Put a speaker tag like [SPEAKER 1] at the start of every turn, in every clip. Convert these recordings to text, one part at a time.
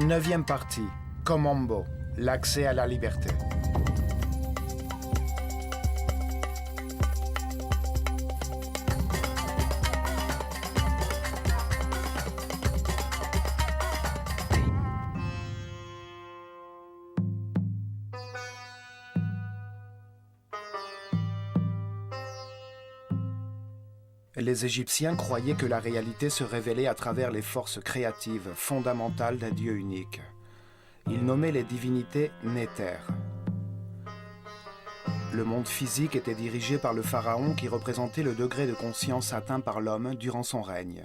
[SPEAKER 1] Neuvième partie, Komombo, l'accès à la liberté. Les Égyptiens croyaient que la réalité se révélait à travers les forces créatives fondamentales d'un Dieu unique. Ils nommaient les divinités Néter. Le monde physique était dirigé par le pharaon qui représentait le degré de conscience atteint par l'homme durant son règne.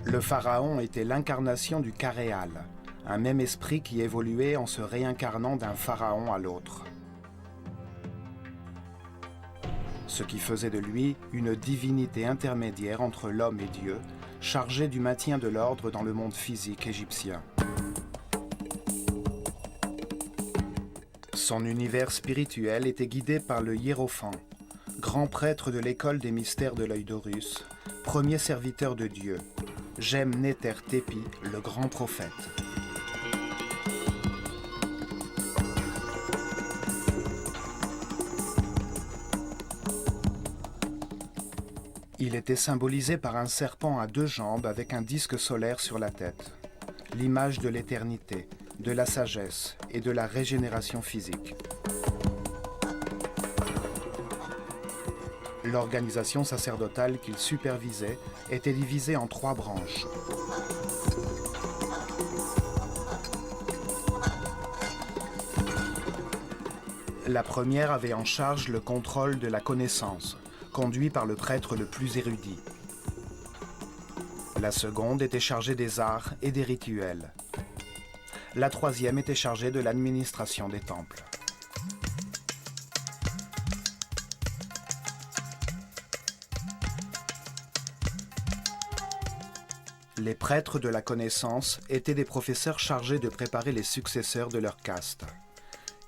[SPEAKER 1] Le pharaon était l'incarnation du Karéal, un même esprit qui évoluait en se réincarnant d'un pharaon à l'autre. Ce qui faisait de lui une divinité intermédiaire entre l'homme et Dieu, chargée du maintien de l'ordre dans le monde physique égyptien. Son univers spirituel était guidé par le hiérophant, grand prêtre de l'école des mystères de l'œil d'Horus, premier serviteur de Dieu, Gem-Néter-Tépi, le grand prophète. Il était symbolisé par un serpent à deux jambes avec un disque solaire sur la tête, l'image de l'éternité, de la sagesse et de la régénération physique. L'organisation sacerdotale qu'il supervisait était divisée en 3 branches. La première avait en charge le contrôle de la connaissance, conduit par le prêtre le plus érudit. La seconde était chargée des arts et des rituels. La troisième était chargée de l'administration des temples. Les prêtres de la connaissance étaient des professeurs chargés de préparer les successeurs de leur caste.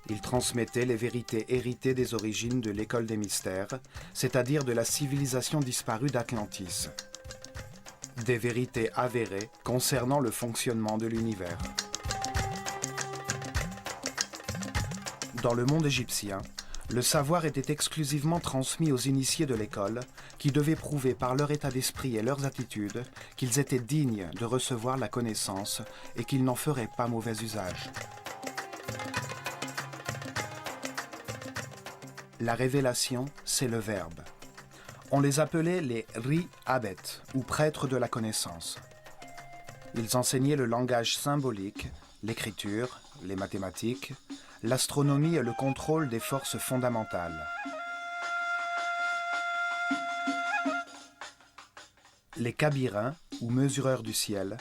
[SPEAKER 1] Ils transmettaient les vérités héritées des origines de l'école des mystères, c'est-à-dire de la civilisation disparue d'Atlantis. Des vérités avérées concernant le fonctionnement de l'univers. Dans le monde égyptien, le savoir était exclusivement transmis aux initiés de l'école, qui devaient prouver par leur état d'esprit et leurs attitudes qu'ils étaient dignes de recevoir la connaissance et qu'ils n'en feraient pas mauvais usage. La révélation, c'est le verbe. On les appelait les Ri-Abet, ou prêtres de la connaissance. Ils enseignaient le langage symbolique, l'écriture, les mathématiques, l'astronomie et le contrôle des forces fondamentales. Les Kabirins, ou mesureurs du ciel,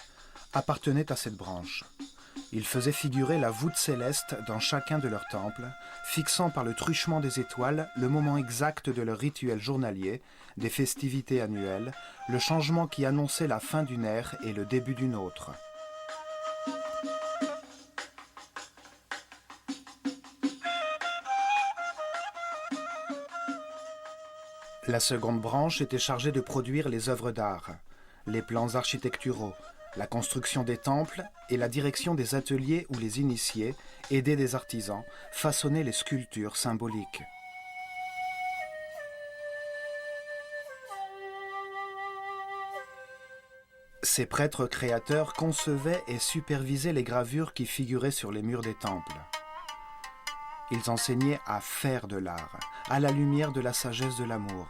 [SPEAKER 1] appartenaient à cette branche. Ils faisaient figurer la voûte céleste dans chacun de leurs temples, fixant par le truchement des étoiles le moment exact de leur rituel journalier, des festivités annuelles, le changement qui annonçait la fin d'une ère et le début d'une autre. La seconde branche était chargée de produire les œuvres d'art, les plans architecturaux, la construction des temples et la direction des ateliers où les initiés, aidés des artisans, façonnaient les sculptures symboliques. Ces prêtres créateurs concevaient et supervisaient les gravures qui figuraient sur les murs des temples. Ils enseignaient à faire de l'art, à la lumière de la sagesse de l'amour,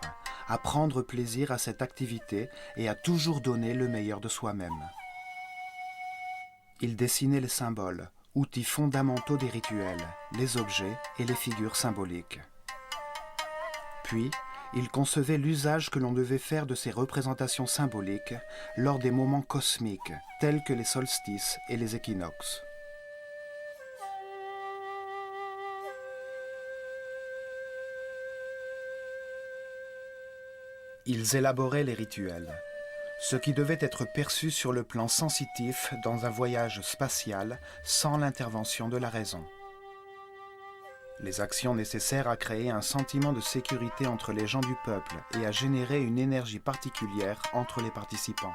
[SPEAKER 1] à prendre plaisir à cette activité et à toujours donner le meilleur de soi-même. Ils dessinaient les symboles, outils fondamentaux des rituels, les objets et les figures symboliques. Puis, ils concevaient l'usage que l'on devait faire de ces représentations symboliques lors des moments cosmiques, tels que les solstices et les équinoxes. Ils élaboraient les rituels, ce qui devait être perçu sur le plan sensitif dans un voyage spatial sans l'intervention de la raison. les actions nécessaires à créer un sentiment de sécurité entre les gens du peuple et à générer une énergie particulière entre les participants.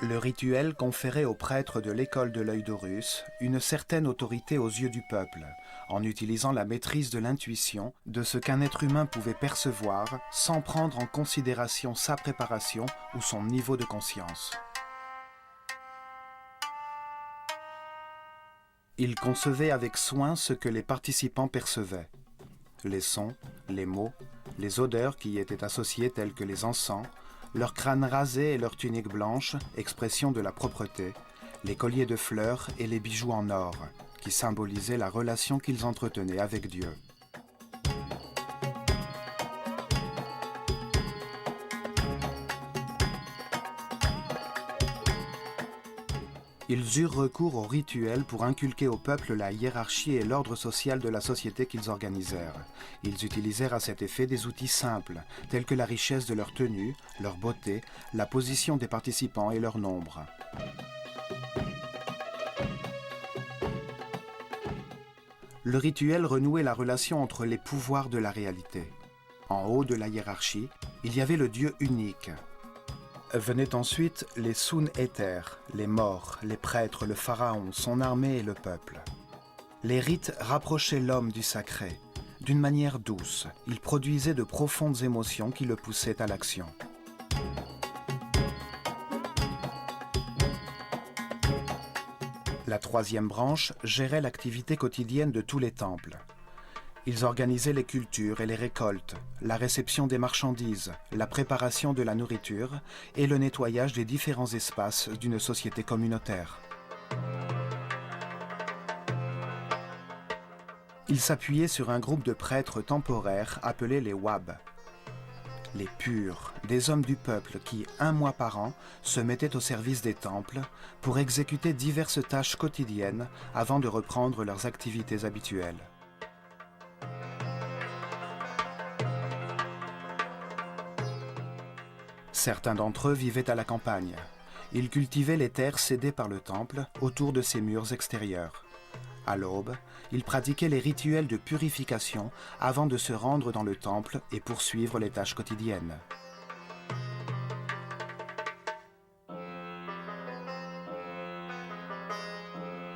[SPEAKER 1] Le rituel conférait aux prêtres de l'école de l'œil d'Horus une certaine autorité aux yeux du peuple, en utilisant la maîtrise de l'intuition de ce qu'un être humain pouvait percevoir sans prendre en considération sa préparation ou son niveau de conscience. Il concevait avec soin ce que les participants percevaient. Les sons, les mots, les odeurs qui y étaient associées telles que les encens, leurs crânes rasés et leurs tuniques blanches, expression de la propreté, les colliers de fleurs et les bijoux en or, qui symbolisaient la relation qu'ils entretenaient avec Dieu. Ils eurent recours au rituel pour inculquer au peuple la hiérarchie et l'ordre social de la société qu'ils organisèrent. Ils utilisèrent à cet effet des outils simples, tels que la richesse de leur tenue, leur beauté, la position des participants et leur nombre. Le rituel renouait la relation entre les pouvoirs de la réalité. En haut de la hiérarchie, il y avait le Dieu unique. Venaient ensuite les Sun-Éthers, les morts, les prêtres, le pharaon, son armée et le peuple. Les rites rapprochaient l'homme du sacré. D'une manière douce, ils produisaient de profondes émotions qui le poussaient à l'action. La troisième branche gérait l'activité quotidienne de tous les temples. Ils organisaient les cultures et les récoltes, la réception des marchandises, la préparation de la nourriture et le nettoyage des différents espaces d'une société communautaire. Ils s'appuyaient sur un groupe de prêtres temporaires appelés les Wab. Les purs, des hommes du peuple qui, un mois par an, se mettaient au service des temples pour exécuter diverses tâches quotidiennes avant de reprendre leurs activités habituelles. Certains d'entre eux vivaient à la campagne. Ils cultivaient les terres cédées par le temple autour de ses murs extérieurs. À l'aube, ils pratiquaient les rituels de purification avant de se rendre dans le temple et poursuivre les tâches quotidiennes.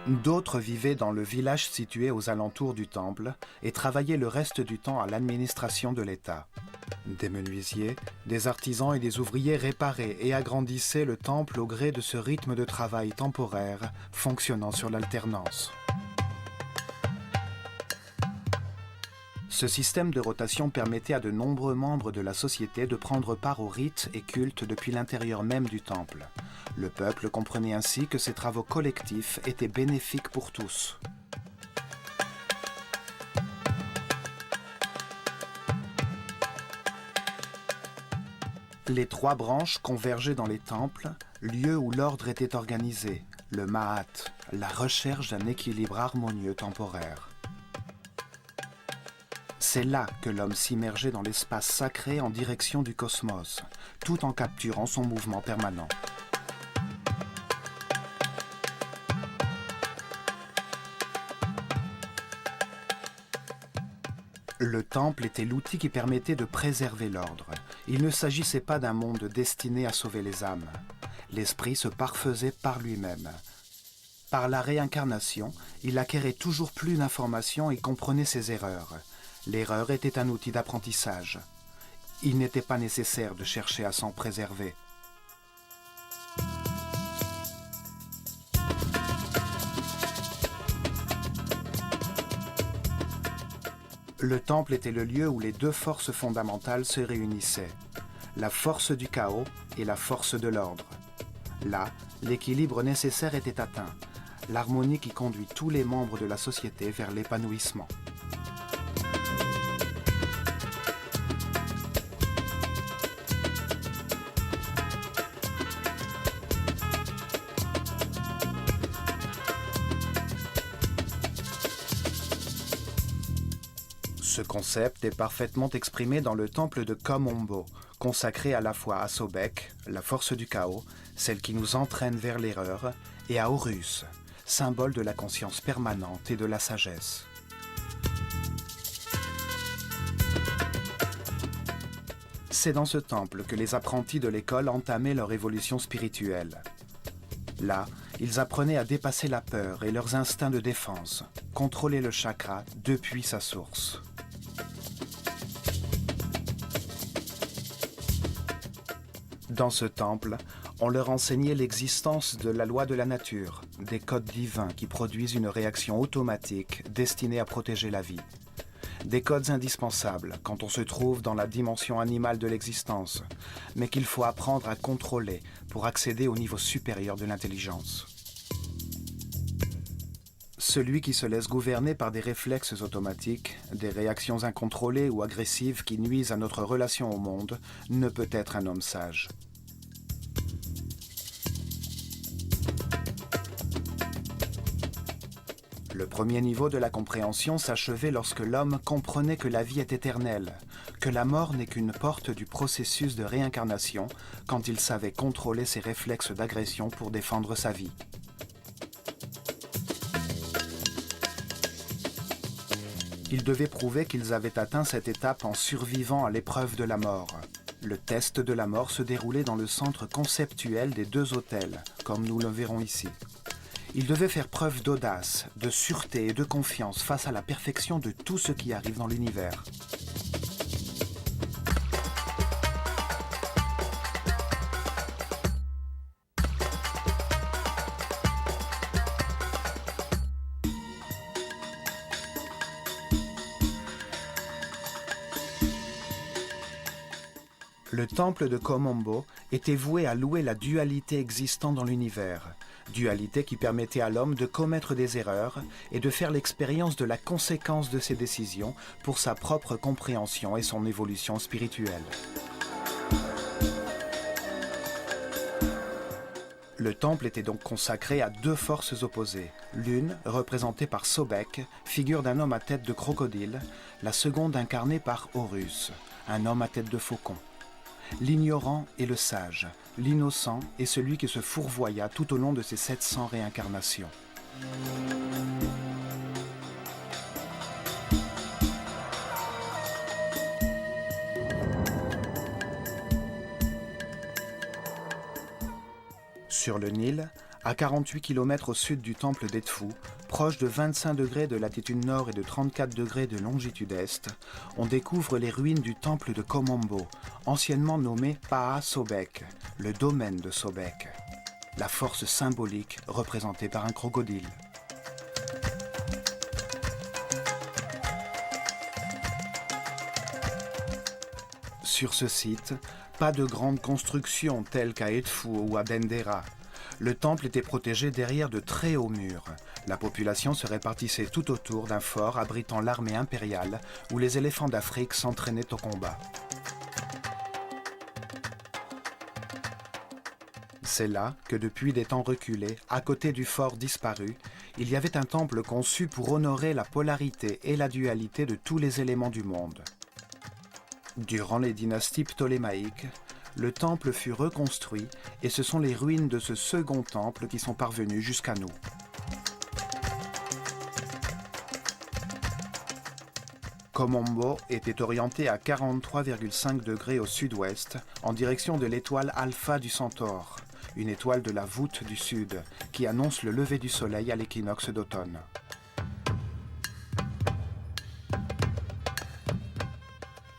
[SPEAKER 1] D'autres vivaient dans le village situé aux alentours du temple et travaillaient le reste du temps à l'administration de l'État. Des menuisiers, des artisans et des ouvriers réparaient et agrandissaient le temple au gré de ce rythme de travail temporaire fonctionnant sur l'alternance. Ce système de rotation permettait à de nombreux membres de la société de prendre part aux rites et cultes depuis l'intérieur même du temple. Le peuple comprenait ainsi que ces travaux collectifs étaient bénéfiques pour tous. Les trois branches convergeaient dans les temples, lieux où l'ordre était organisé, le Ma'at, la recherche d'un équilibre harmonieux temporaire. C'est là que l'homme s'immergeait dans l'espace sacré en direction du cosmos, tout en capturant son mouvement permanent. Le temple était l'outil qui permettait de préserver l'ordre. Il ne s'agissait pas d'un monde destiné à sauver les âmes. L'esprit se parfaisait par lui-même. Par la réincarnation, il acquérait toujours plus d'informations et comprenait ses erreurs. L'erreur était un outil d'apprentissage. Il n'était pas nécessaire de chercher à s'en préserver. Le temple était le lieu où les deux forces fondamentales se réunissaient, la force du chaos et la force de l'ordre. Là, l'équilibre nécessaire était atteint, l'harmonie qui conduit tous les membres de la société vers l'épanouissement. Ce concept est parfaitement exprimé dans le temple de Kom-Ombo, consacré à la fois à Sobek, la force du chaos, celle qui nous entraîne vers l'erreur, et à Horus, symbole de la conscience permanente et de la sagesse. C'est dans ce temple que les apprentis de l'école entamaient leur évolution spirituelle. Là, ils apprenaient à dépasser la peur et leurs instincts de défense, contrôler le chakra depuis sa source. Dans ce temple, on leur enseignait l'existence de la loi de la nature, des codes divins qui produisent une réaction automatique destinée à protéger la vie. Des codes indispensables quand on se trouve dans la dimension animale de l'existence, mais qu'il faut apprendre à contrôler pour accéder au niveau supérieur de l'intelligence. Celui qui se laisse gouverner par des réflexes automatiques, des réactions incontrôlées ou agressives qui nuisent à notre relation au monde, ne peut être un homme sage. Le premier niveau de la compréhension s'achevait lorsque l'homme comprenait que la vie est éternelle, que la mort n'est qu'une porte du processus de réincarnation quand il savait contrôler ses réflexes d'agression pour défendre sa vie. Ils devaient prouver qu'ils avaient atteint cette étape en survivant à l'épreuve de la mort. Le test de la mort se déroulait dans le centre conceptuel des deux autels, comme nous le verrons ici. Ils devaient faire preuve d'audace, de sûreté et de confiance face à la perfection de tout ce qui arrive dans l'univers. Le temple de Komombo était voué à louer la dualité existant dans l'univers, dualité qui permettait à l'homme de commettre des erreurs et de faire l'expérience de la conséquence de ses décisions pour sa propre compréhension et son évolution spirituelle. Le temple était donc consacré à deux forces opposées. L'une, représentée par Sobek, figure d'un homme à tête de crocodile, la seconde incarnée par Horus, un homme à tête de faucon. L'ignorant est le sage, l'innocent est celui qui se fourvoya tout au long de ses 700 réincarnations. Sur le Nil, à 48 km au sud du temple d'Edfu, proche de 25 degrés de latitude nord et de 34 degrés de longitude est, on découvre les ruines du temple de Komombo, anciennement nommé Paha Sobek, le domaine de Sobek, la force symbolique représentée par un crocodile. Sur ce site, pas de grandes constructions telles qu'à Edfu ou à Dendera. Le temple était protégé derrière de très hauts murs. La population se répartissait tout autour d'un fort abritant l'armée impériale où les éléphants d'Afrique s'entraînaient au combat. C'est là que depuis des temps reculés, à côté du fort disparu, il y avait un temple conçu pour honorer la polarité et la dualité de tous les éléments du monde. Durant les dynasties ptolémaïques, le temple fut reconstruit et ce sont les ruines de ce second temple qui sont parvenues jusqu'à nous. Komombo était orienté à 43,5 degrés au sud-ouest, en direction de l'étoile Alpha du Centaure, une étoile de la voûte du sud, qui annonce le lever du soleil à l'équinoxe d'automne.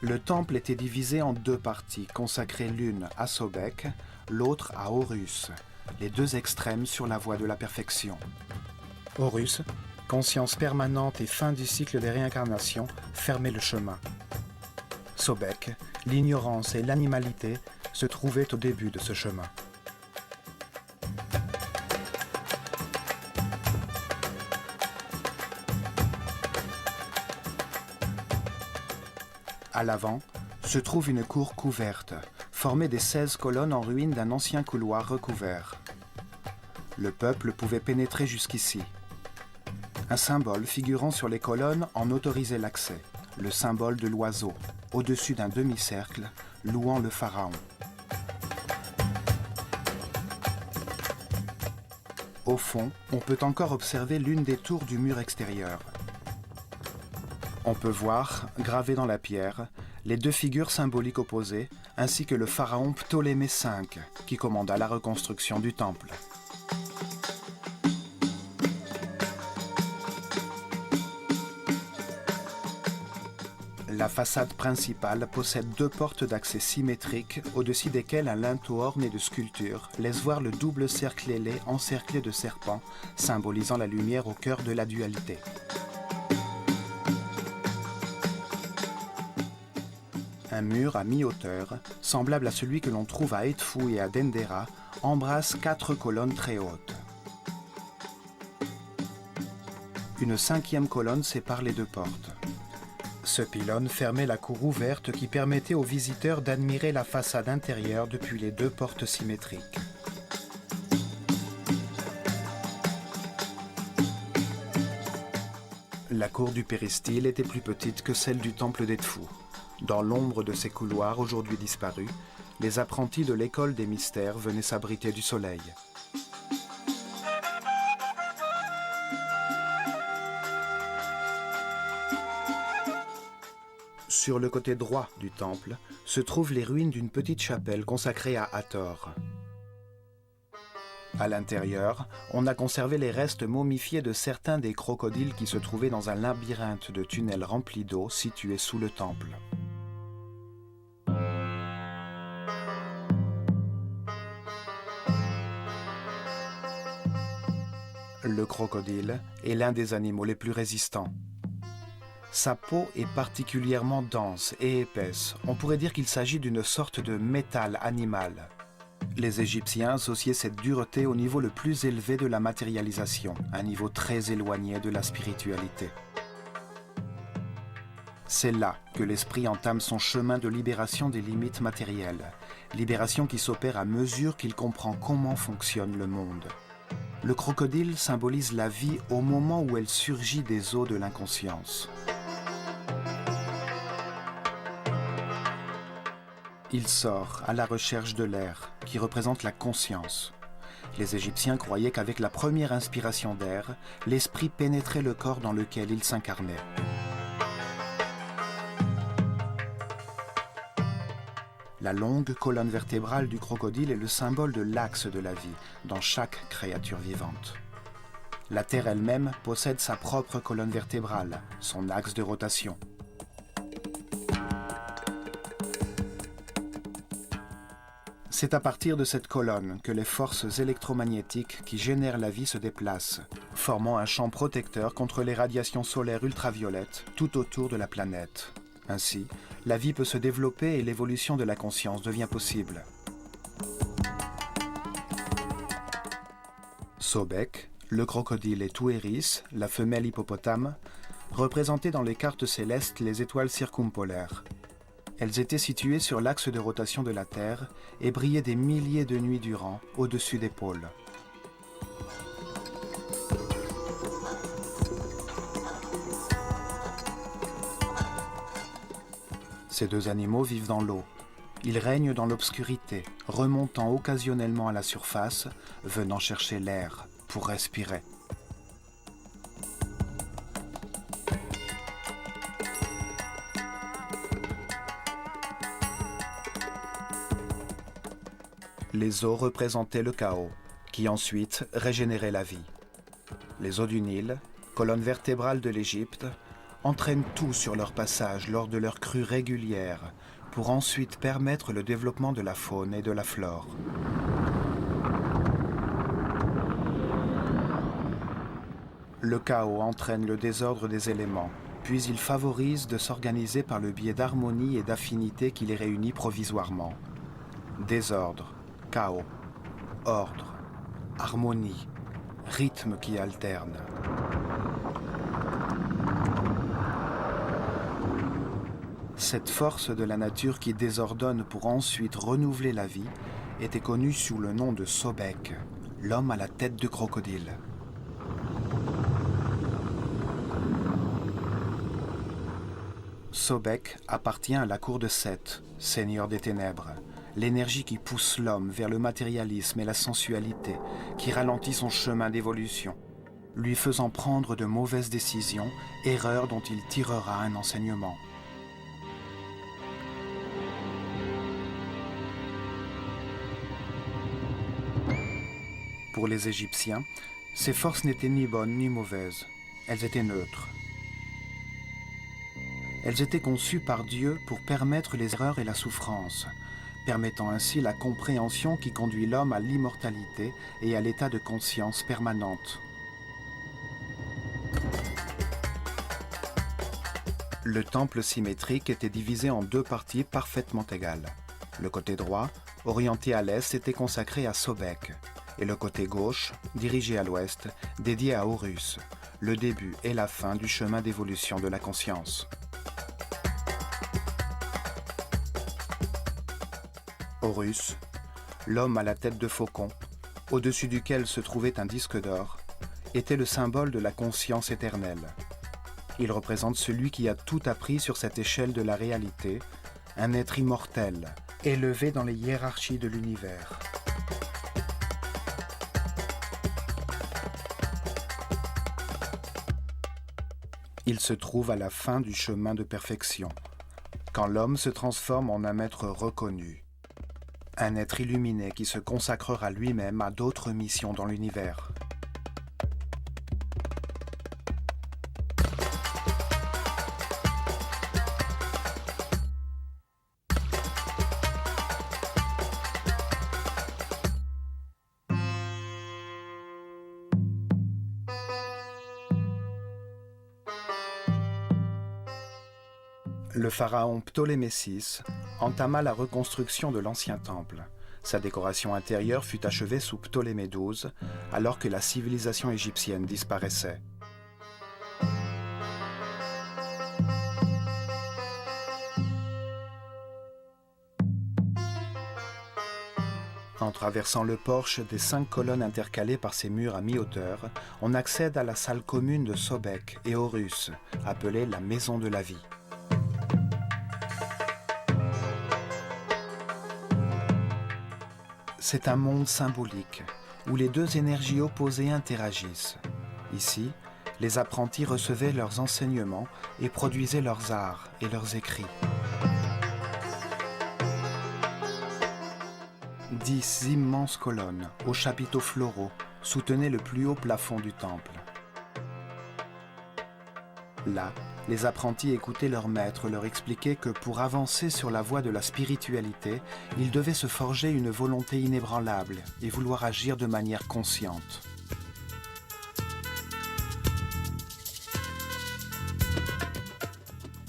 [SPEAKER 1] Le temple était divisé en deux parties, consacrées l'une à Sobek, l'autre à Horus, les deux extrêmes sur la voie de la perfection. Horus, conscience permanente et fin du cycle des réincarnations, fermait le chemin. Sobek, l'ignorance et l'animalité, se trouvaient au début de ce chemin. À l'avant, se trouve une cour couverte, formée des 16 colonnes en ruine d'un ancien couloir recouvert. Le peuple pouvait pénétrer jusqu'ici. Un symbole figurant sur les colonnes en autorisait l'accès, le symbole de l'oiseau, au-dessus d'un demi-cercle, louant le pharaon. Au fond, on peut encore observer l'une des tours du mur extérieur. On peut voir, gravées dans la pierre, les deux figures symboliques opposées, ainsi que le pharaon Ptolémée V, qui commanda la reconstruction du temple. La façade principale possède deux portes d'accès symétriques, au-dessus desquelles un linteau orné de sculptures laisse voir le double cercle ailé encerclé de serpents, symbolisant la lumière au cœur de la dualité. Un mur à mi-hauteur, semblable à celui que l'on trouve à Edfou et à Dendera, embrasse 4 colonnes très hautes. Une 5e colonne sépare les deux portes. Ce pylône fermait la cour ouverte qui permettait aux visiteurs d'admirer la façade intérieure depuis les deux portes symétriques. La cour du péristyle était plus petite que celle du temple d'Edfou. Dans l'ombre de ces couloirs aujourd'hui disparus, les apprentis de l'école des mystères venaient s'abriter du soleil. Sur le côté droit du temple se trouvent les ruines d'une petite chapelle consacrée à Hathor. À l'intérieur, on a conservé les restes momifiés de certains des crocodiles qui se trouvaient dans un labyrinthe de tunnels remplis d'eau situé sous le temple. Le crocodile est l'un des animaux les plus résistants. Sa peau est particulièrement dense et épaisse. On pourrait dire qu'il s'agit d'une sorte de métal animal. Les Égyptiens associaient cette dureté au niveau le plus élevé de la matérialisation, un niveau très éloigné de la spiritualité. C'est là que l'esprit entame son chemin de libération des limites matérielles, libération qui s'opère à mesure qu'il comprend comment fonctionne le monde. Le crocodile symbolise la vie au moment où elle surgit des eaux de l'inconscience. Il sort à la recherche de l'air, qui représente la conscience. Les Égyptiens croyaient qu'avec la première inspiration d'air, l'esprit pénétrait le corps dans lequel il s'incarnait. La longue colonne vertébrale du crocodile est le symbole de l'axe de la vie dans chaque créature vivante. La Terre elle-même possède sa propre colonne vertébrale, son axe de rotation. C'est à partir de cette colonne que les forces électromagnétiques qui génèrent la vie se déplacent, formant un champ protecteur contre les radiations solaires ultraviolettes tout autour de la planète. Ainsi, la vie peut se développer et l'évolution de la conscience devient possible. Sobek, le crocodile, et Touéris, la femelle hippopotame, représentaient dans les cartes célestes les étoiles circumpolaires. Elles étaient situées sur l'axe de rotation de la Terre et brillaient des milliers de nuits durant au-dessus des pôles. Ces deux animaux vivent dans l'eau. Ils règnent dans l'obscurité, remontant occasionnellement à la surface, venant chercher l'air pour respirer. Les eaux représentaient le chaos, qui ensuite régénérait la vie. Les eaux du Nil, colonne vertébrale de l'Égypte, entraînent tout sur leur passage lors de leurs crues régulières, pour ensuite permettre le développement de la faune et de la flore. Le chaos entraîne le désordre des éléments, puis il favorise de s'organiser par le biais d'harmonie et d'affinité qui les réunit provisoirement. Désordre, chaos, ordre, harmonie, rythme qui alterne. Cette force de la nature qui désordonne pour ensuite renouveler la vie était connue sous le nom de Sobek, l'homme à la tête de crocodile. Sobek appartient à la cour de Seth, seigneur des ténèbres, l'énergie qui pousse l'homme vers le matérialisme et la sensualité, qui ralentit son chemin d'évolution, lui faisant prendre de mauvaises décisions, erreurs dont il tirera un enseignement. Pour les Égyptiens, ces forces n'étaient ni bonnes ni mauvaises, elles étaient neutres. Elles étaient conçues par Dieu pour permettre les erreurs et la souffrance, permettant ainsi la compréhension qui conduit l'homme à l'immortalité et à l'état de conscience permanente. Le temple symétrique était divisé en deux parties parfaitement égales. Le côté droit, orienté à l'est, était consacré à Sobek, et le côté gauche, dirigé à l'ouest, dédié à Horus, le début et la fin du chemin d'évolution de la conscience. Horus, l'homme à la tête de faucon, au-dessus duquel se trouvait un disque d'or, était le symbole de la conscience éternelle. Il représente celui qui a tout appris sur cette échelle de la réalité, un être immortel, élevé dans les hiérarchies de l'univers. Il se trouve à la fin du chemin de perfection, quand l'homme se transforme en un être reconnu, un être illuminé qui se consacrera lui-même à d'autres missions dans l'univers. Le pharaon Ptolémée VI entama la reconstruction de l'ancien temple. Sa décoration intérieure fut achevée sous Ptolémée XII, alors que la civilisation égyptienne disparaissait. En traversant le porche des 5 colonnes intercalées par ses murs à mi-hauteur, on accède à la salle commune de Sobek et Horus, appelée la Maison de la Vie. C'est un monde symbolique, où les deux énergies opposées interagissent. Ici, les apprentis recevaient leurs enseignements et produisaient leurs arts et leurs écrits. 10 immenses colonnes, aux chapiteaux floraux, soutenaient le plus haut plafond du temple. Là, les apprentis écoutaient leur maître leur expliquer que pour avancer sur la voie de la spiritualité, ils devaient se forger une volonté inébranlable et vouloir agir de manière consciente.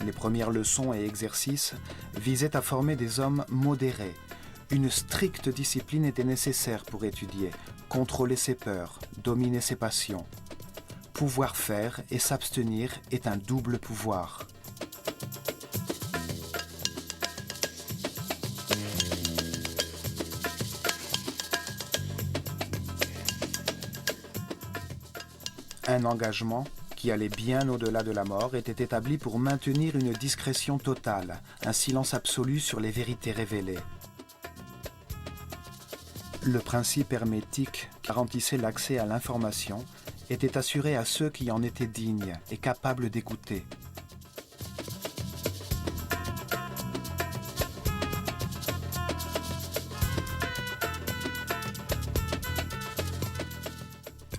[SPEAKER 1] Les premières leçons et exercices visaient à former des hommes modérés. Une stricte discipline était nécessaire pour étudier, contrôler ses peurs, dominer ses passions. Pouvoir faire et s'abstenir est un double pouvoir. Un engagement qui allait bien au-delà de la mort était établi pour maintenir une discrétion totale, un silence absolu sur les vérités révélées. Le principe hermétique qui garantissait l'accès à l'information était assuré à ceux qui en étaient dignes et capables d'écouter.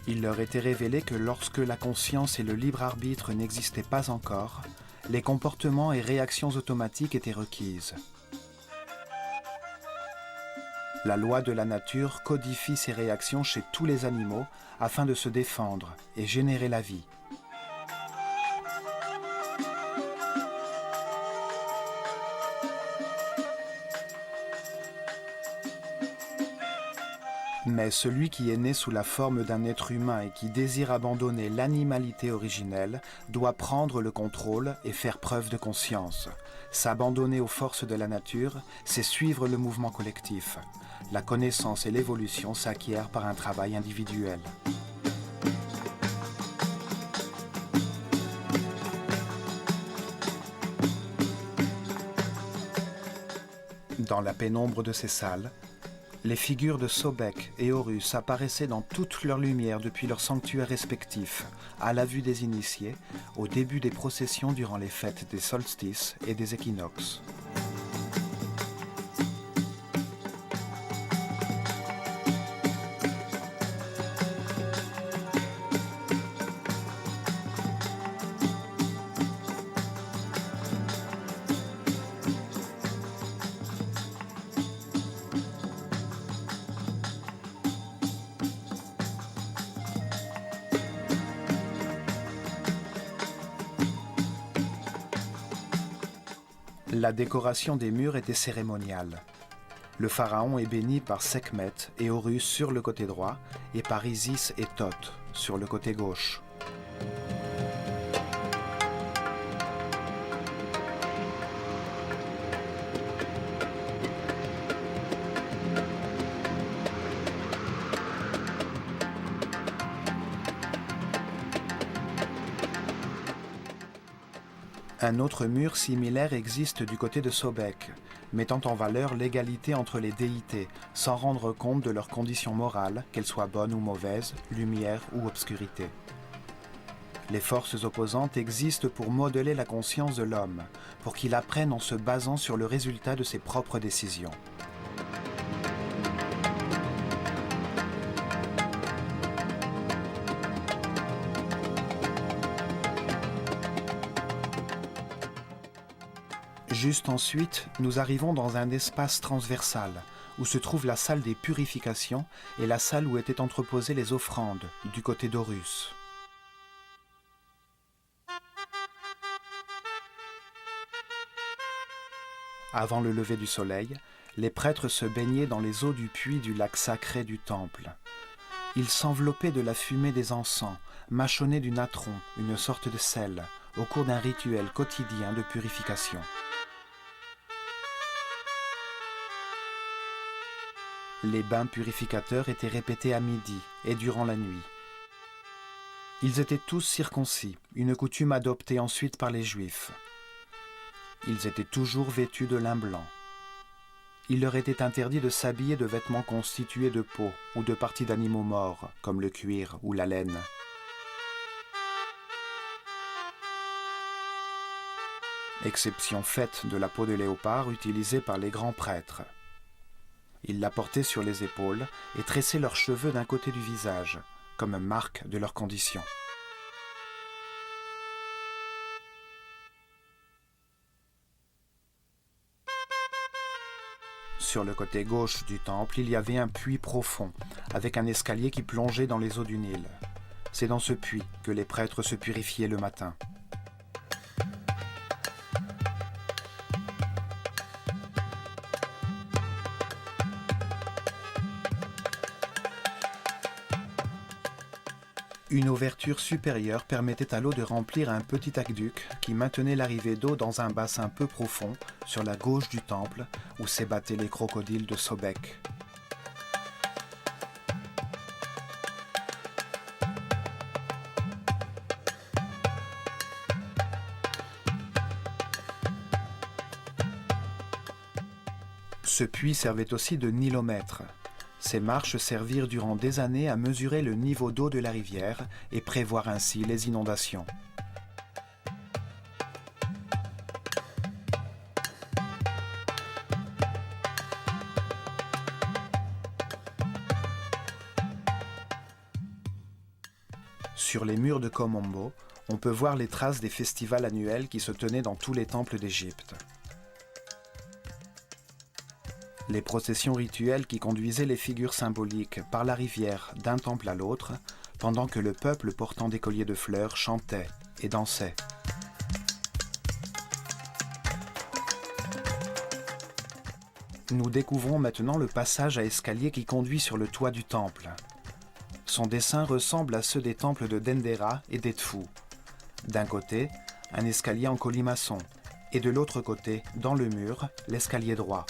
[SPEAKER 1] Il leur était révélé que lorsque la conscience et le libre arbitre n'existaient pas encore, les comportements et réactions automatiques étaient requises. La loi de la nature codifie ces réactions chez tous les animaux afin de se défendre et générer la vie. Mais celui qui est né sous la forme d'un être humain et qui désire abandonner l'animalité originelle doit prendre le contrôle et faire preuve de conscience. S'abandonner aux forces de la nature, c'est suivre le mouvement collectif. La connaissance et l'évolution s'acquièrent par un travail individuel. Dans la pénombre de ces salles, les figures de Sobek et Horus apparaissaient dans toute leur lumière depuis leurs sanctuaires respectifs, à la vue des initiés, au début des processions durant les fêtes des solstices et des équinoxes. La décoration des murs était cérémoniale. Le pharaon est béni par Sekhmet et Horus sur le côté droit et par Isis et Thoth sur le côté gauche. Un autre mur similaire existe du côté de Sobek, mettant en valeur l'égalité entre les déités, sans rendre compte de leurs conditions morales, qu'elles soient bonnes ou mauvaises, lumière ou obscurité. Les forces opposantes existent pour modeler la conscience de l'homme, pour qu'il apprenne en se basant sur le résultat de ses propres décisions. Juste ensuite, nous arrivons dans un espace transversal, où se trouve la salle des purifications et la salle où étaient entreposées les offrandes, du côté d'Horus. Avant le lever du soleil, les prêtres se baignaient dans les eaux du puits du lac sacré du temple. Ils s'enveloppaient de la fumée des encens, mâchonnaient du natron, une sorte de sel, au cours d'un rituel quotidien de purification. Les bains purificateurs étaient répétés à midi et durant la nuit. Ils étaient tous circoncis, une coutume adoptée ensuite par les Juifs. Ils étaient toujours vêtus de lin blanc. Il leur était interdit de s'habiller de vêtements constitués de peau ou de parties d'animaux morts, comme le cuir ou la laine. Exception faite de la peau de léopard utilisée par les grands prêtres. Ils la portaient sur les épaules et tressaient leurs cheveux d'un côté du visage, comme marque de leur condition. Sur le côté gauche du temple, il y avait un puits profond, avec un escalier qui plongeait dans les eaux du Nil. C'est dans ce puits que les prêtres se purifiaient le matin. Une ouverture supérieure permettait à l'eau de remplir un petit aqueduc qui maintenait l'arrivée d'eau dans un bassin peu profond sur la gauche du temple où s'ébattaient les crocodiles de Sobek. Ce puits servait aussi de nilomètre. Ces marches servirent durant des années à mesurer le niveau d'eau de la rivière et prévoir ainsi les inondations. Sur les murs de Komombo, on peut voir les traces des festivals annuels qui se tenaient dans tous les temples d'Égypte. Les processions rituelles qui conduisaient les figures symboliques par la rivière d'un temple à l'autre, pendant que le peuple portant des colliers de fleurs chantait et dansait. Nous découvrons maintenant le passage à escalier qui conduit sur le toit du temple. Son dessin ressemble à ceux des temples de Dendera et d'Edfu. D'un côté, un escalier en colimaçon, et de l'autre côté, dans le mur, l'escalier droit.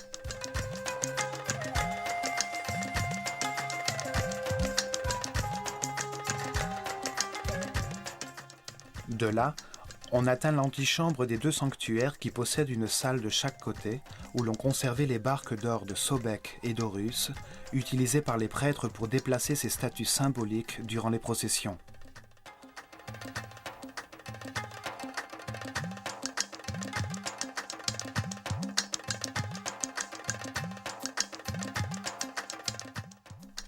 [SPEAKER 1] De là, On atteint l'antichambre des deux sanctuaires qui possèdent une salle de chaque côté où l'on conservait les barques d'or de Sobek et d'Horus, utilisées par les prêtres pour déplacer ces statues symboliques durant les processions.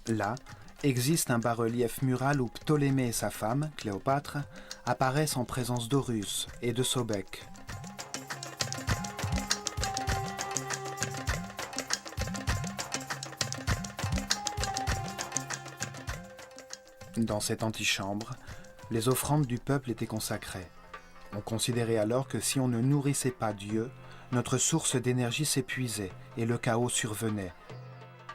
[SPEAKER 1] Là, existe un bas-relief mural où Ptolémée et sa femme, Cléopâtre, apparaissent en présence d'Horus et de Sobek. Dans cette antichambre, les offrandes du peuple étaient consacrées. On considérait alors que si on ne nourrissait pas Dieu, notre source d'énergie s'épuisait et le chaos survenait.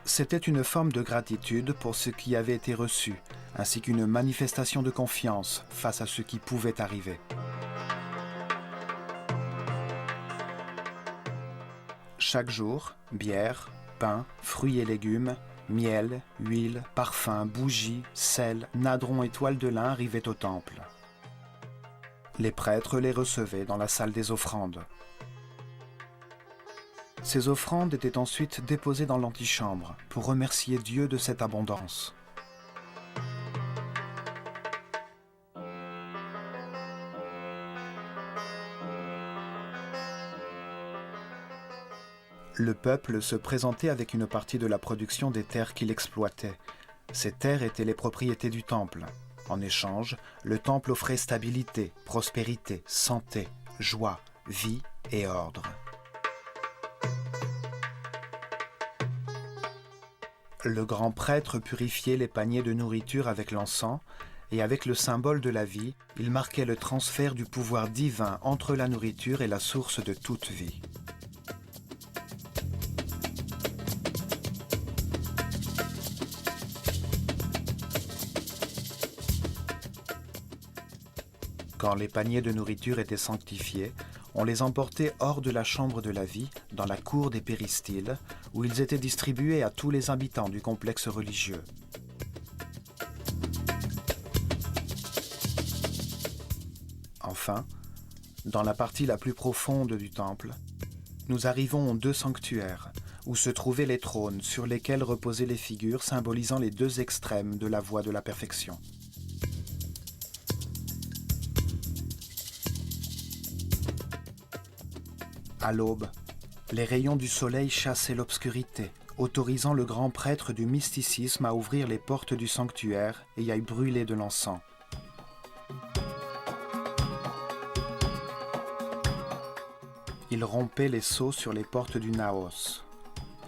[SPEAKER 1] C'était une forme de gratitude pour ce qui avait été reçu, ainsi qu'une manifestation de confiance face à ce qui pouvait arriver. Chaque jour, bière, pain, fruits et légumes, miel, huile, parfum, bougies, sel, nadrons et toiles de lin arrivaient au temple. Les prêtres les recevaient dans la salle des offrandes. Ces offrandes étaient ensuite déposées dans l'antichambre pour remercier Dieu de cette abondance. Le peuple se présentait avec une partie de la production des terres qu'il exploitait. Ces terres étaient les propriétés du temple. En échange, le temple offrait stabilité, prospérité, santé, joie, vie et ordre. Le grand prêtre purifiait les paniers de nourriture avec l'encens, et avec le symbole de la vie, il marquait le transfert du pouvoir divin entre la nourriture et la source de toute vie. Quand les paniers de nourriture étaient sanctifiés, on les emportait hors de la chambre de la vie, dans la cour des péristyles, où ils étaient distribués à tous les habitants du complexe religieux. Enfin, dans la partie la plus profonde du temple, nous arrivons aux deux sanctuaires, où se trouvaient les trônes sur lesquels reposaient les figures symbolisant les deux extrêmes de la voie de la perfection. À l'aube, les rayons du soleil chassaient l'obscurité, autorisant le grand prêtre du mysticisme à ouvrir les portes du sanctuaire et à y brûler de l'encens. Il rompait les sceaux sur les portes du naos.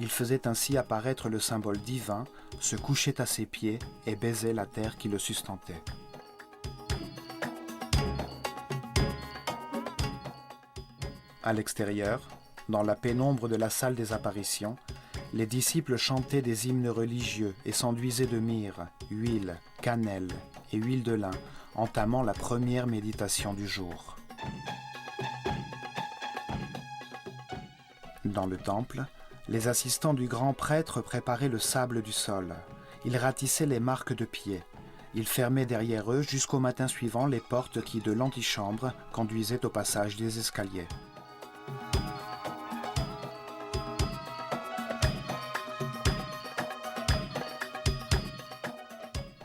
[SPEAKER 1] Il faisait ainsi apparaître le symbole divin, se couchait à ses pieds et baisait la terre qui le sustentait. À l'extérieur, dans la pénombre de la salle des apparitions, les disciples chantaient des hymnes religieux et s'enduisaient de myrrhe, huile, cannelle et huile de lin, entamant la première méditation du jour. Dans le temple, les assistants du grand prêtre préparaient le sable du sol. Ils ratissaient les marques de pieds. Ils fermaient derrière eux jusqu'au matin suivant les portes qui, de l'antichambre, conduisaient au passage des escaliers.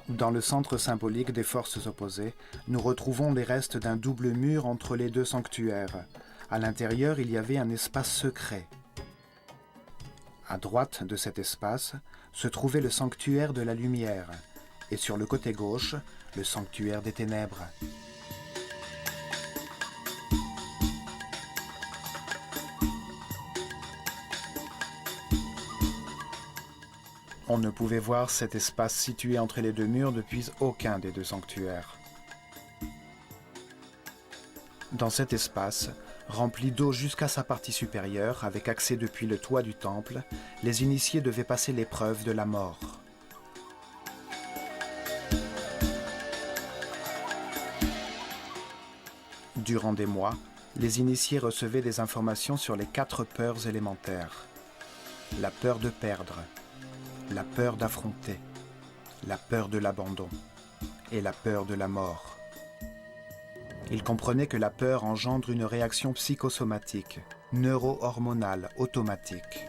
[SPEAKER 1] Dans le centre symbolique des forces opposées, nous retrouvons les restes d'un double mur entre les deux sanctuaires. À l'intérieur, il y avait un espace secret. À droite de cet espace se trouvait le sanctuaire de la lumière, et sur le côté gauche, le sanctuaire des ténèbres. On ne pouvait voir cet espace situé entre les deux murs depuis aucun des deux sanctuaires. Dans cet espace, rempli d'eau jusqu'à sa partie supérieure, avec accès depuis le toit du temple, les initiés devaient passer l'épreuve de la mort. Durant des mois, les initiés recevaient des informations sur les 4 peurs élémentaires. La peur de perdre, la peur d'affronter, la peur de l'abandon et la peur de la mort. Il comprenait que la peur engendre une réaction psychosomatique, neuro-hormonale, automatique.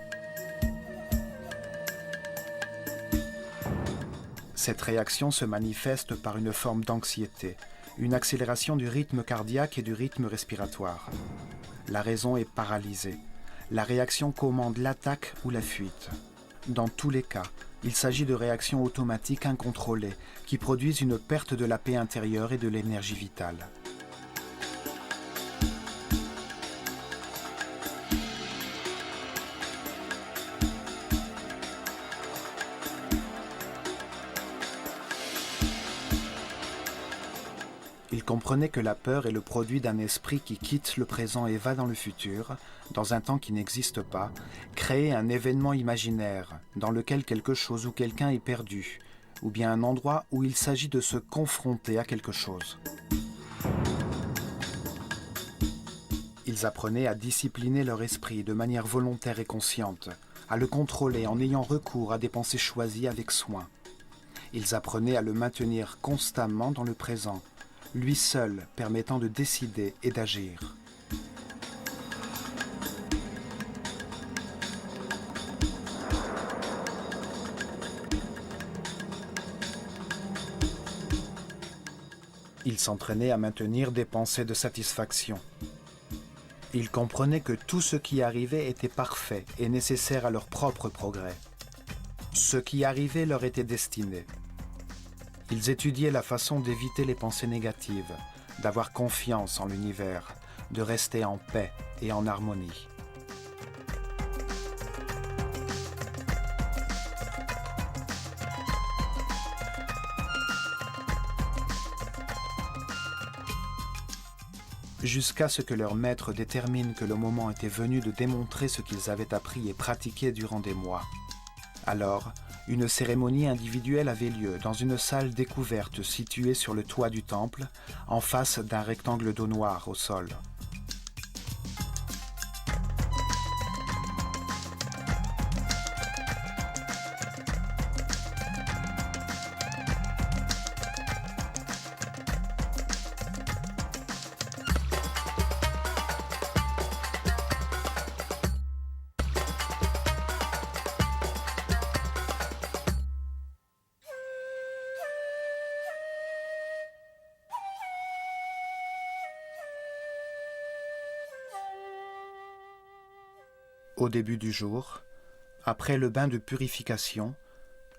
[SPEAKER 1] Cette réaction se manifeste par une forme d'anxiété, une accélération du rythme cardiaque et du rythme respiratoire. La raison est paralysée. La réaction commande l'attaque ou la fuite. Dans tous les cas, il s'agit de réactions automatiques incontrôlées qui produisent une perte de la paix intérieure et de l'énergie vitale. Il comprenait que la peur est le produit d'un esprit qui quitte le présent et va dans le futur, dans un temps qui n'existe pas, créer un événement imaginaire dans lequel quelque chose ou quelqu'un est perdu, ou bien un endroit où il s'agit de se confronter à quelque chose. Ils apprenaient à discipliner leur esprit de manière volontaire et consciente, à le contrôler en ayant recours à des pensées choisies avec soin. Ils apprenaient à le maintenir constamment dans le présent, lui seul permettant de décider et d'agir. Ils s'entraînaient à maintenir des pensées de satisfaction. Ils comprenaient que tout ce qui arrivait était parfait et nécessaire à leur propre progrès. Ce qui arrivait leur était destiné. Ils étudiaient la façon d'éviter les pensées négatives, d'avoir confiance en l'univers, de rester en paix et en harmonie. Jusqu'à ce que leur maître détermine que le moment était venu de démontrer ce qu'ils avaient appris et pratiqué durant des mois. Alors, une cérémonie individuelle avait lieu dans une salle découverte située sur le toit du temple, en face d'un rectangle d'eau noire au sol. Au début du jour, après le bain de purification,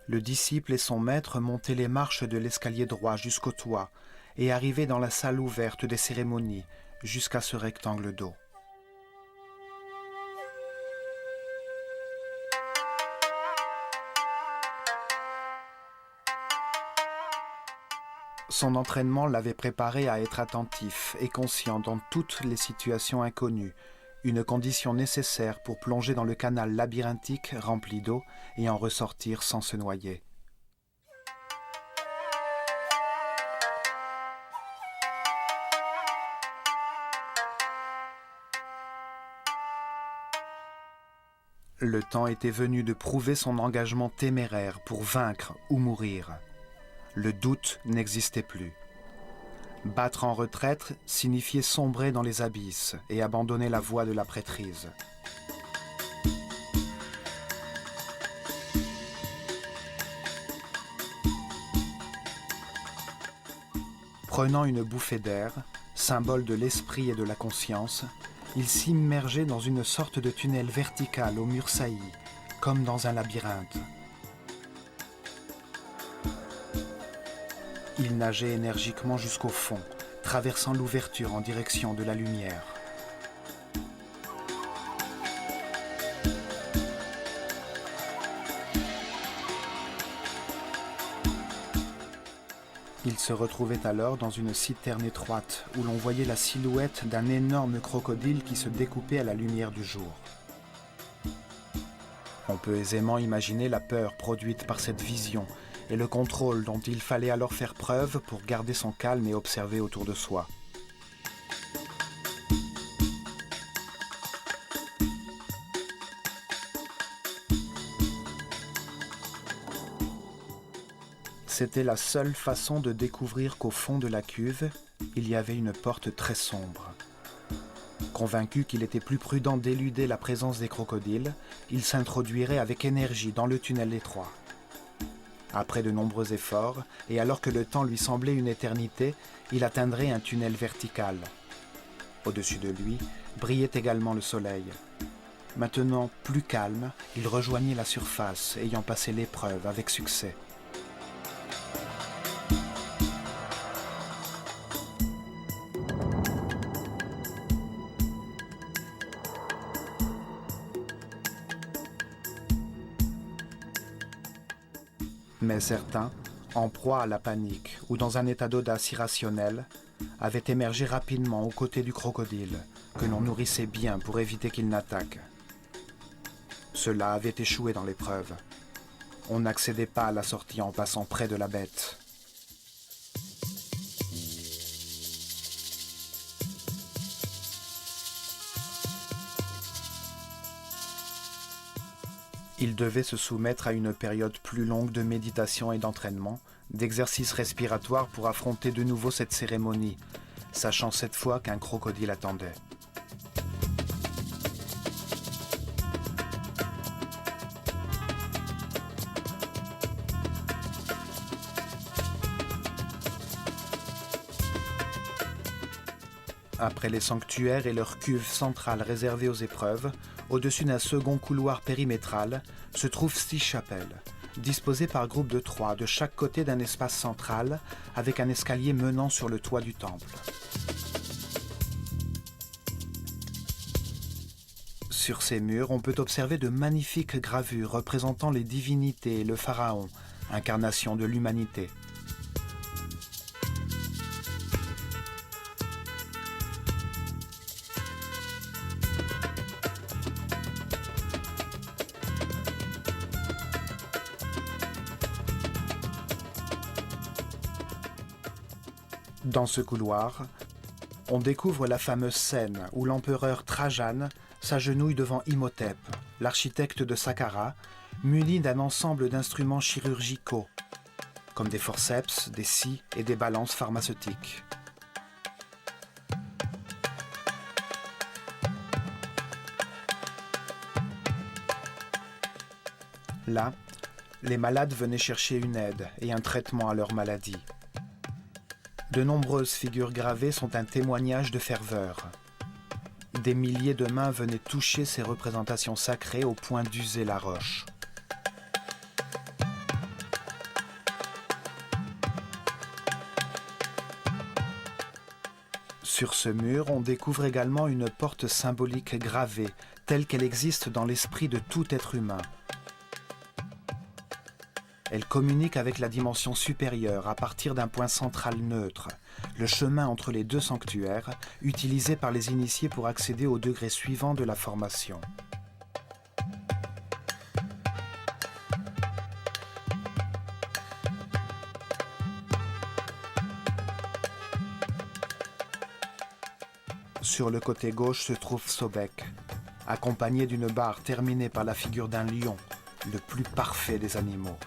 [SPEAKER 1] le disciple et son maître montaient les marches de l'escalier droit jusqu'au toit et arrivaient dans la salle ouverte des cérémonies jusqu'à ce rectangle d'eau. Son entraînement l'avait préparé à être attentif et conscient dans toutes les situations inconnues, une condition nécessaire pour plonger dans le canal labyrinthique rempli d'eau et en ressortir sans se noyer. Le temps était venu de prouver son engagement téméraire pour vaincre ou mourir. Le doute n'existait plus. Battre en retraite signifiait sombrer dans les abysses et abandonner la voie de la prêtrise. Prenant une bouffée d'air, symbole de l'esprit et de la conscience, il s'immergeait dans une sorte de tunnel vertical aux murs saillis, comme dans un labyrinthe. Il nageait énergiquement jusqu'au fond, traversant l'ouverture en direction de la lumière. Il se retrouvait alors dans une citerne étroite où l'on voyait la silhouette d'un énorme crocodile qui se découpait à la lumière du jour. On peut aisément imaginer la peur produite par cette vision et le contrôle dont il fallait alors faire preuve pour garder son calme et observer autour de soi. C'était la seule façon de découvrir qu'au fond de la cuve, il y avait une porte très sombre. Convaincu qu'il était plus prudent d'éluder la présence des crocodiles, il s'introduirait avec énergie dans le tunnel étroit. Après de nombreux efforts, et alors que le temps lui semblait une éternité, il atteindrait un tunnel vertical. Au-dessus de lui, brillait également le soleil. Maintenant plus calme, il rejoignit la surface, ayant passé l'épreuve avec succès. Mais certains, en proie à la panique ou dans un état d'audace irrationnelle, avaient émergé rapidement aux côtés du crocodile, que l'on nourrissait bien pour éviter qu'il n'attaque. Ceux-là avaient échoué dans l'épreuve. On n'accédait pas à la sortie en passant près de la bête. Il devait se soumettre à une période plus longue de méditation et d'entraînement, d'exercices respiratoires pour affronter de nouveau cette cérémonie, sachant cette fois qu'un crocodile attendait. Après les sanctuaires et leur cuve centrale réservée aux épreuves, au-dessus d'un second couloir périmétral, se trouvent 6 chapelles, disposées par groupe de 3 de chaque côté d'un espace central, avec un escalier menant sur le toit du temple. Sur ces murs, on peut observer de magnifiques gravures représentant les divinités et le pharaon, incarnation de l'humanité. Dans ce couloir, on découvre la fameuse scène où l'empereur Trajan s'agenouille devant Imhotep, l'architecte de Saqqara, muni d'un ensemble d'instruments chirurgicaux, comme des forceps, des scies et des balances pharmaceutiques. Là, les malades venaient chercher une aide et un traitement à leur maladie. De nombreuses figures gravées sont un témoignage de ferveur. Des milliers de mains venaient toucher ces représentations sacrées au point d'user la roche. Sur ce mur, on découvre également une porte symbolique gravée, telle qu'elle existe dans l'esprit de tout être humain. Elle communique avec la dimension supérieure à partir d'un point central neutre, le chemin entre les 2 sanctuaires, utilisé par les initiés pour accéder au degré suivant de la formation. Sur le côté gauche se trouve Sobek, accompagné d'une barre terminée par la figure d'un lion, le plus parfait des animaux.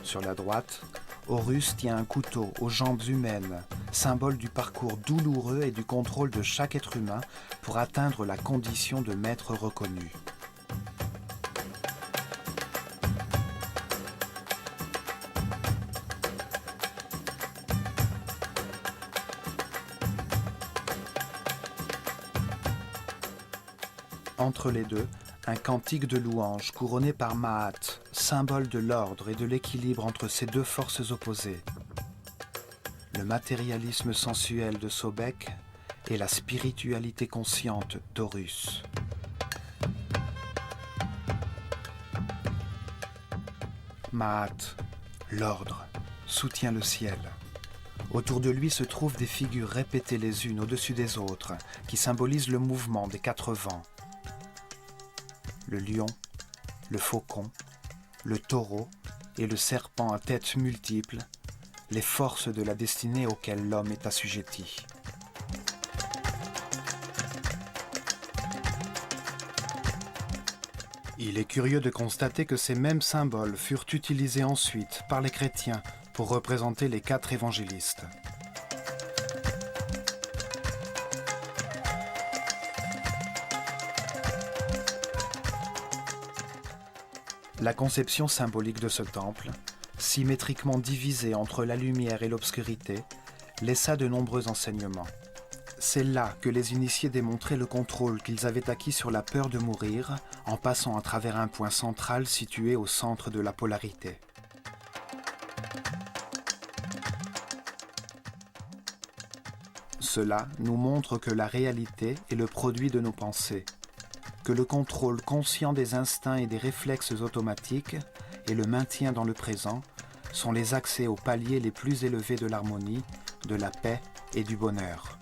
[SPEAKER 1] Sur la droite, Horus tient un couteau aux jambes humaines, symbole du parcours douloureux et du contrôle de chaque être humain pour atteindre la condition de maître reconnu. Entre les deux, un cantique de louange couronné par Maat, symbole de l'ordre et de l'équilibre entre ces 2 forces opposées. Le matérialisme sensuel de Sobek et la spiritualité consciente d'Horus. Maat, l'ordre, soutient le ciel. Autour de lui se trouvent des figures répétées les unes au-dessus des autres, qui symbolisent le mouvement des 4 vents. Le lion, le faucon, le taureau et le serpent à tête multiple, les forces de la destinée auxquelles l'homme est assujetti. Il est curieux de constater que ces mêmes symboles furent utilisés ensuite par les chrétiens pour représenter les 4 évangélistes. La conception symbolique de ce temple, symétriquement divisé entre la lumière et l'obscurité, laissa de nombreux enseignements. C'est là que les initiés démontraient le contrôle qu'ils avaient acquis sur la peur de mourir en passant à travers un point central situé au centre de la polarité. Cela nous montre que la réalité est le produit de nos pensées, que le contrôle conscient des instincts et des réflexes automatiques et le maintien dans le présent sont les accès aux paliers les plus élevés de l'harmonie, de la paix et du bonheur.